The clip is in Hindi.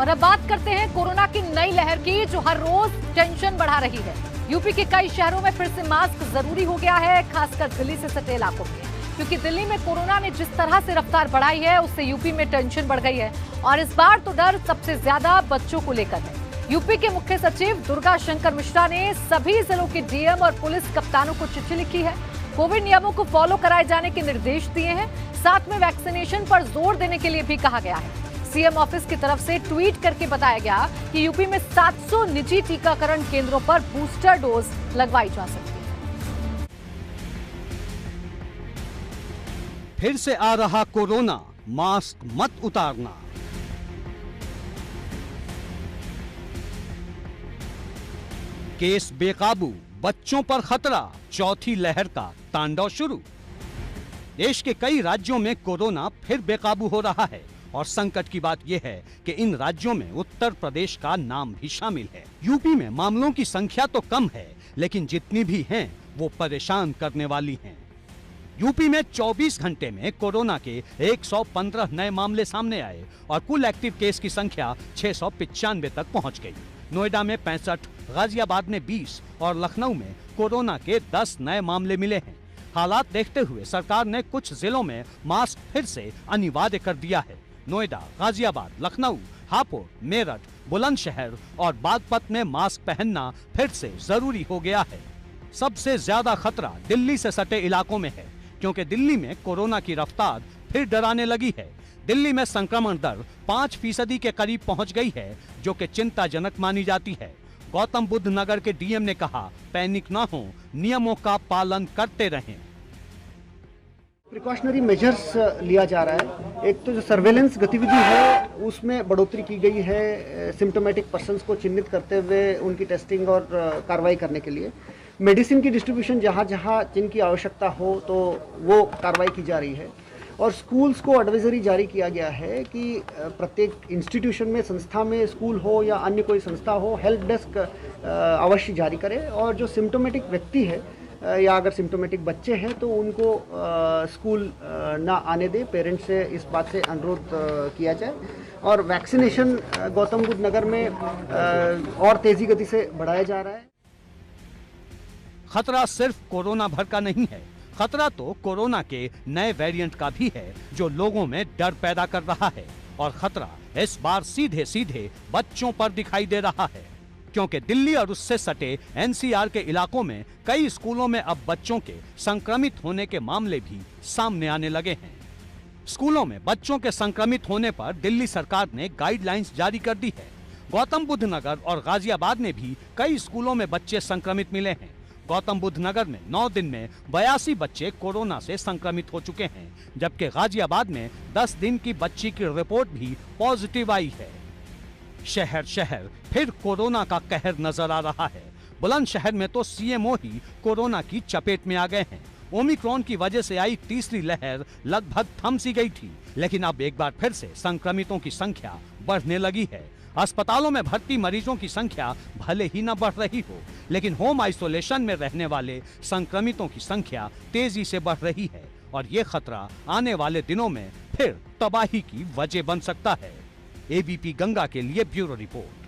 और अब बात करते हैं कोरोना की नई लहर की, जो हर रोज टेंशन बढ़ा रही है। यूपी के कई शहरों में फिर से मास्क जरूरी हो गया है, खासकर दिल्ली से सटे इलाकों में, क्योंकि दिल्ली में कोरोना ने जिस तरह से रफ्तार बढ़ाई है उससे यूपी में टेंशन बढ़ गई है। और इस बार तो डर सबसे ज्यादा बच्चों को लेकर है। यूपी के मुख्य सचिव दुर्गा शंकर मिश्रा ने सभी जिलों के डीएम और पुलिस कप्तानों को चिट्ठी लिखी है। कोविड नियमों को फॉलो कराए जाने के निर्देश दिए हैं, साथ में वैक्सीनेशन पर जोर देने के लिए भी कहा गया है। सीएम ऑफिस की तरफ से ट्वीट करके बताया गया कि यूपी में 700 निजी टीकाकरण केंद्रों पर बूस्टर डोज लगवाई जा सकती है। फिर से आ रहा कोरोना, मास्क मत उतारना। केस बेकाबू, बच्चों पर खतरा, चौथी लहर का तांडव शुरू। देश के कई राज्यों में कोरोना फिर बेकाबू हो रहा है और संकट की बात यह है कि इन राज्यों में उत्तर प्रदेश का नाम भी शामिल है। यूपी में मामलों की संख्या तो कम है, लेकिन जितनी भी हैं वो परेशान करने वाली हैं। यूपी में 24 घंटे में कोरोना के 115 नए मामले सामने आए और कुल एक्टिव केस की संख्या 695 तक पहुंच गई। नोएडा में 65, गाजियाबाद में 20 और लखनऊ में कोरोना के 10 नए मामले मिले हैं। हालात देखते हुए सरकार ने कुछ जिलों में मास्क फिर से अनिवार्य कर दिया है। नोएडा, गाजियाबाद, लखनऊ, हापुड़, मेरठ, बुलंदशहर और बागपत में मास्क पहनना फिर से जरूरी हो गया है। सबसे ज्यादा खतरा दिल्ली से सटे इलाकों में है, क्योंकि दिल्ली में कोरोना की रफ्तार फिर डराने लगी है। दिल्ली में संक्रमण दर 5% के करीब पहुंच गई है, जो कि चिंताजनक मानी जाती है। गौतम बुद्ध नगर के डीएम ने कहा, पैनिक ना हो, नियमों का पालन करते रहें। प्रिकॉशनरी मेजर्स लिया जा रहा है। एक तो जो सर्वेलेंस गतिविधि है उसमें बढ़ोतरी की गई है, सिम्टोमेटिक पर्सन्स को चिन्हित करते हुए उनकी टेस्टिंग और कार्रवाई करने के लिए। मेडिसिन की डिस्ट्रीब्यूशन जहाँ जहाँ जिनकी आवश्यकता हो तो वो कार्रवाई की जा रही है। और स्कूल्स को एडवाइजरी जारी किया गया है कि प्रत्येक इंस्टीट्यूशन में, संस्था में, स्कूल हो या अन्य कोई संस्था हो, हेल्प डेस्क अवश्य जारी करे। और जो सिम्टोमेटिक व्यक्ति है या अगर सिम्टोमेटिक बच्चे हैं तो उनको स्कूल ना आने दे। पेरेंट्स से इस बात से अनुरोध किया जाए। और वैक्सीनेशन गौतम बुद्ध नगर में और तेजी गति से बढ़ाया जा रहा है। खतरा सिर्फ कोरोना भर का नहीं है, खतरा तो कोरोना के नए वेरिएंट का भी है, जो लोगों में डर पैदा कर रहा है। और खतरा इस बार सीधे सीधे बच्चों पर दिखाई दे रहा है, क्योंकि दिल्ली और उससे सटे एनसीआर के इलाकों में कई स्कूलों में अब बच्चों के संक्रमित होने के मामले भी सामने आने लगे हैं। स्कूलों में बच्चों के संक्रमित होने पर दिल्ली सरकार ने गाइडलाइंस जारी कर दी है। गौतम बुद्ध नगर और गाजियाबाद में भी कई स्कूलों में बच्चे संक्रमित मिले हैं। गौतम बुद्ध नगर में 9 दिन में 82 बच्चे कोरोना से संक्रमित हो चुके हैं, जबकि गाजियाबाद में 10 दिन की बच्ची की रिपोर्ट भी पॉजिटिव आई है। शहर शहर फिर कोरोना का कहर नजर आ रहा है। बुलंदशहर में तो सीएमओ ही कोरोना की चपेट में आ गए हैं। ओमिक्रॉन की वजह से आई तीसरी लहर लगभग थम सी गई थी, लेकिन अब एक बार फिर से संक्रमितों की संख्या बढ़ने लगी है। अस्पतालों में भर्ती मरीजों की संख्या भले ही न बढ़ रही हो, लेकिन होम आइसोलेशन में रहने वाले संक्रमितों की संख्या तेजी से बढ़ रही है और ये खतरा आने वाले दिनों में फिर तबाही की वजह बन सकता है। एबीपी गंगा के लिए ब्यूरो रिपोर्ट।